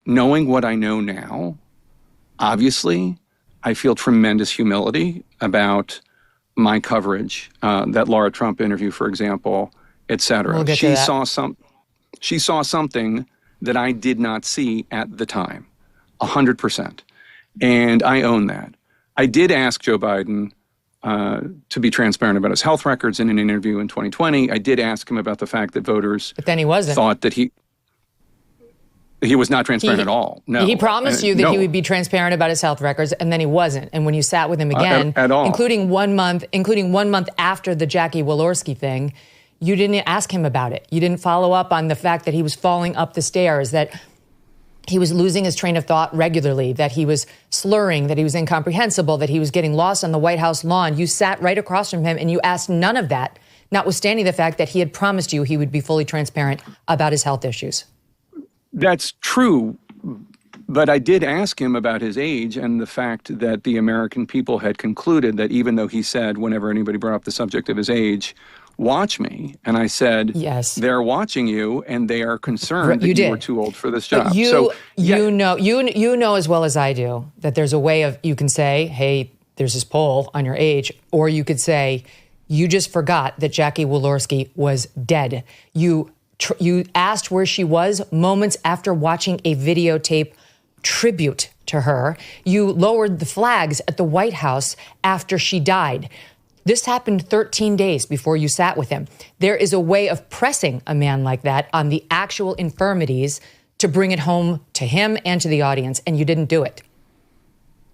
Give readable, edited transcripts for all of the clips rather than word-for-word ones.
knowing what I know now, obviously, I feel tremendous humility about my coverage, that Lara Trump interview, for example, et cetera. We'll She saw something that I did not see at the time, 100%. And I own that. I did ask Joe Biden to be transparent about his health records in an interview in 2020. I did ask him about the fact that voters but then he wasn't. Thought that he was not transparent at all. No. He promised you that he would be transparent about his health records, and then he wasn't. And when you sat with him again, at all. including 1 month after the Jackie Walorski thing, you didn't ask him about it. You didn't follow up on the fact that he was falling up the stairs, that he was losing his train of thought regularly, that he was slurring, that he was incomprehensible, that he was getting lost on the White House lawn. You sat right across from him and you asked none of that, notwithstanding the fact that he had promised you he would be fully transparent about his health issues. That's true, but I did ask him about his age and the fact that the American people had concluded that even though he said whenever anybody brought up the subject of his age, watch me. And I said, yes, they're watching you and they are concerned that you were too old for this job. But you know as well as I do that there's a way of, you can say, hey, there's this poll on your age, or you could say, you just forgot that Jackie Walorski was dead. You asked where she was moments after watching a videotape tribute to her. You lowered the flags at the White House after she died. This happened 13 days before you sat with him. There is a way of pressing a man like that on the actual infirmities to bring it home to him and to the audience, and you didn't do it.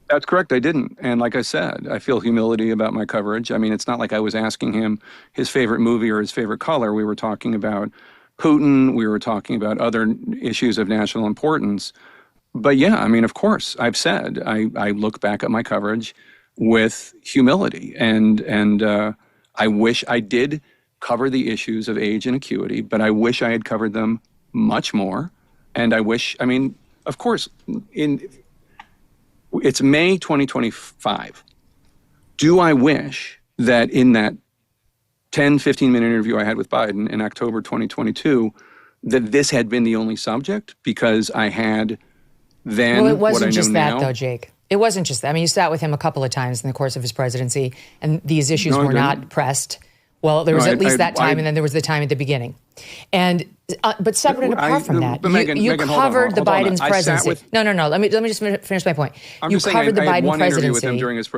That's correct. I didn't. And like I said, I feel humility about my coverage. I mean, it's not like I was asking him his favorite movie or his favorite color. We were talking about Putin. We were talking about other issues of national importance. But yeah, I mean, of course, I've said I look back at my coverage with humility, and I wish I did cover the issues of age and acuity, but I wish I had covered them much more. And I wish, I mean, of course, it's May 2025. Do I wish that in that 10, 15-minute interview I had with Biden in October 2022, that this had been the only subject because I had then well, it wasn't what I know just that, now? though, Jake. It wasn't just that. I mean, you sat with him a couple of times in the course of his presidency, and these issues were not pressed. Well, there was at least that time, and then there was the time at the beginning. And but separate and apart from that, you covered the Biden's presidency. No. Let me just finish my point. You covered the Biden presidency. With him during his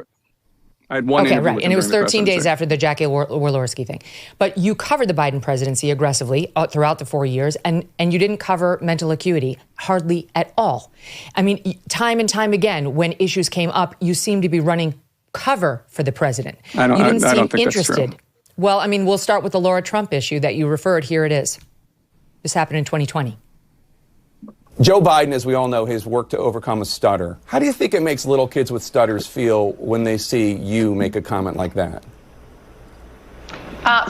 I had one okay, right. And it was 13 days after the Jackie Walorski thing. But you covered the Biden presidency aggressively throughout the 4 years, and you didn't cover mental acuity hardly at all. I mean, time and time again, when issues came up, you seemed to be running cover for the president. You didn't seem interested. That's true. Well, I mean, we'll start with the Lara Trump issue that you referred. Here it is. This happened in 2020. Joe Biden, as we all know, has worked to overcome a stutter. How do you think it makes little kids with stutters feel when they see you make a comment like that?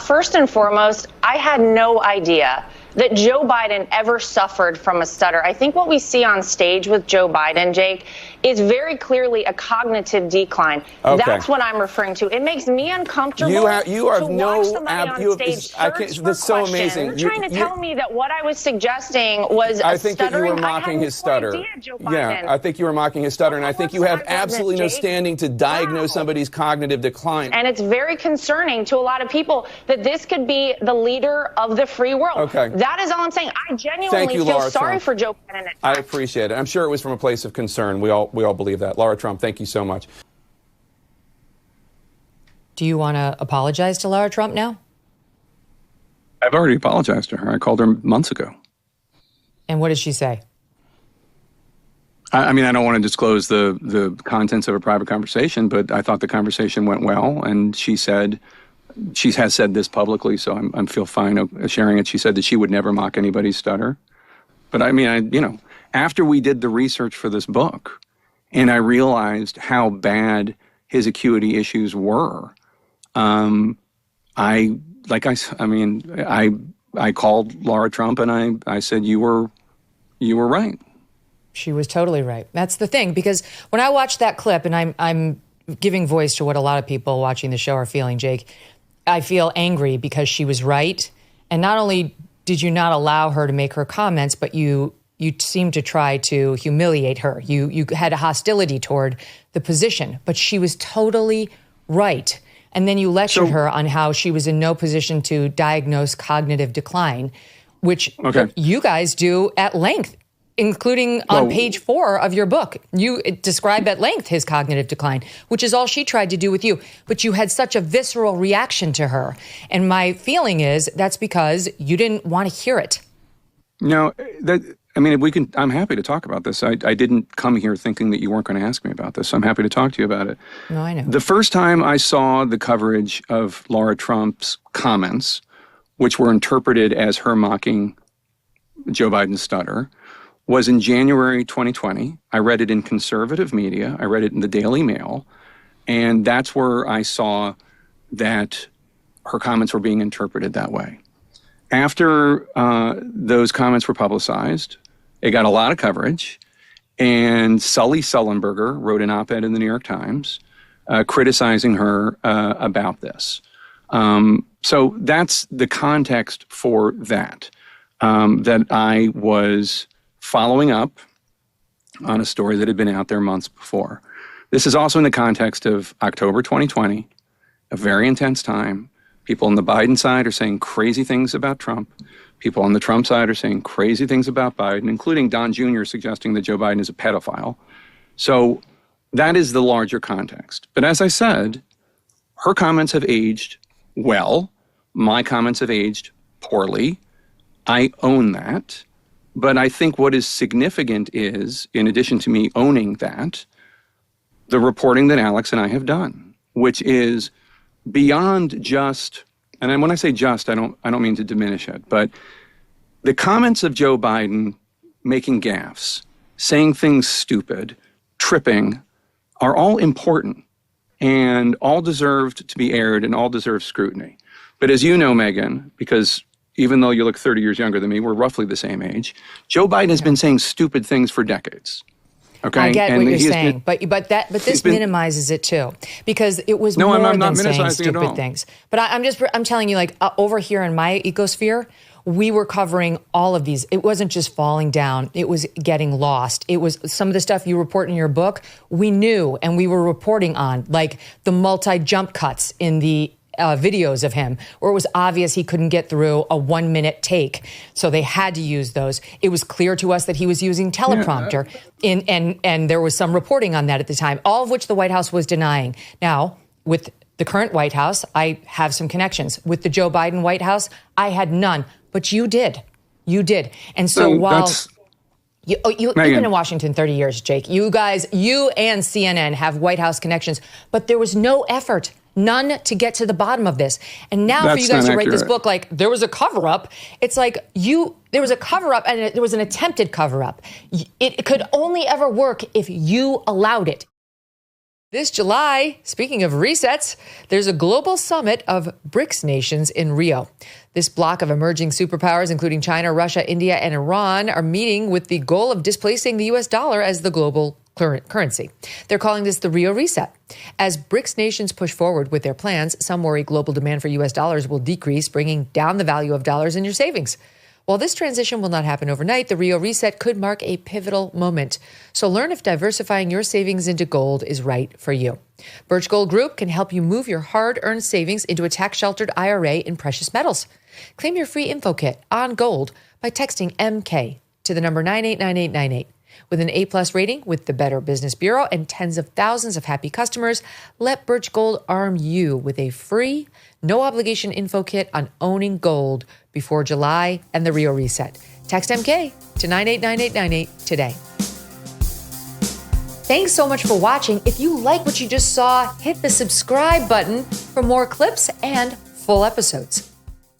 First and foremost, I had no idea that Joe Biden ever suffered from a stutter. I think what we see on stage with Joe Biden, Jake, is very clearly a cognitive decline. Okay. That's what I'm referring to. It makes me uncomfortable you are to watch somebody on stage search for so amazing. You're trying to tell me that what I was suggesting was I think that you were mocking his stutter. Yeah, I think you were mocking his stutter, and I think you have absolutely no standing to diagnose somebody's cognitive decline. And it's very concerning to a lot of people that this could be the leader of the free world. Okay. That is all I'm saying. I genuinely feel Lara sorry Trump. for Joe Biden. I appreciate it. I'm sure it was from a place of concern. We all believe that. Lara Trump, thank you so much. Do you want to apologize to Lara Trump now? I've already apologized to her. I called her months ago. And what did she say? I mean, I don't want to disclose the contents of a private conversation, but I thought the conversation went well. And she has said this publicly, so I feel fine sharing it. She said that she would never mock anybody's stutter. But I mean, after we did the research for this book, and I realized how bad his acuity issues were, I called Lara Trump and I said, you were right. She was totally right. That's the thing, because when I watched that clip, and I'm giving voice to what a lot of people watching the show are feeling, Jake, I feel angry because she was right. And not only did you not allow her to make her comments, but you you seemed to try to humiliate her. You had a hostility toward the position, but she was totally right. And then you lectured her on how she was in no position to diagnose cognitive decline, which you guys do at length, including on page 4 of your book. You describe at length his cognitive decline, which is all she tried to do with you. But you had such a visceral reaction to her. And my feeling is that's because you didn't want to hear it. No, I'm happy to talk about this. I didn't come here thinking that you weren't going to ask me about this. So I'm happy to talk to you about it. No, I know. The first time I saw the coverage of Lara Trump's comments, which were interpreted as her mocking Joe Biden's stutter, was in January 2020. I read it in conservative media. I read it in the Daily Mail. And that's where I saw that her comments were being interpreted that way. After those comments were publicized, it got a lot of coverage. And Sully Sullenberger wrote an op-ed in the New York Times criticizing her about this. So that's the context for that, that I was following up on a story that had been out there months before. This is also in the context of October 2020, a very intense time. People on the Biden side are saying crazy things about Trump. People on the Trump side are saying crazy things about Biden, including Don Jr. suggesting that Joe Biden is a pedophile. So that is the larger context. But as I said, her comments have aged well. My comments have aged poorly. I own that. But I think what is significant is, in addition to me owning that, the reporting that Alex and I have done, which is beyond just, and when I say just, I don't mean to diminish it, but the comments of Joe Biden making gaffes, saying things stupid, tripping, are all important and all deserved to be aired and all deserve scrutiny. But as you know, Megyn, because even though you look 30 years younger than me, we're roughly the same age, Joe Biden has been saying stupid things for decades. Okay? I get what you're saying, but this minimizes it too, because it was more than saying stupid things. But I'm telling you, like over here in my ecosphere, we were covering all of these. It wasn't just falling down; it was getting lost. It was some of the stuff you report in your book. We knew, and we were reporting on, like the multi-jump cuts in the videos of him, where it was obvious he couldn't get through a 1-minute take. So they had to use those. It was clear to us that he was using teleprompter, and there was some reporting on that at the time, all of which the White House was denying. Now, with the current White House, I have some connections. With the Joe Biden White House, I had none. But you did. You did. And so while you've been in Washington 30 years, Jake, you guys, you and CNN have White House connections, but there was no effort. None to get to the bottom of this. And now for you guys to write this book like there was a cover-up, it's like there was a cover-up and there was an attempted cover-up. It could only ever work if you allowed it. This July, speaking of resets, there's a global summit of BRICS nations in Rio. This bloc of emerging superpowers, including China, Russia, India, and Iran, are meeting with the goal of displacing the U.S. dollar as the global currency. They're calling this the Rio Reset. As BRICS nations push forward with their plans, some worry global demand for U.S. dollars will decrease, bringing down the value of dollars in your savings. While this transition will not happen overnight, the Rio Reset could mark a pivotal moment. So learn if diversifying your savings into gold is right for you. Birch Gold Group can help you move your hard-earned savings into a tax-sheltered IRA in precious metals. Claim your free info kit on gold by texting MK to the number 989898. With an A-plus rating with the Better Business Bureau and tens of thousands of happy customers, let Birch Gold arm you with a free, no-obligation info kit on owning gold before July and the Rio Reset. Text MK to 989898 today. Thanks so much for watching. If you like what you just saw, hit the subscribe button for more clips and full episodes.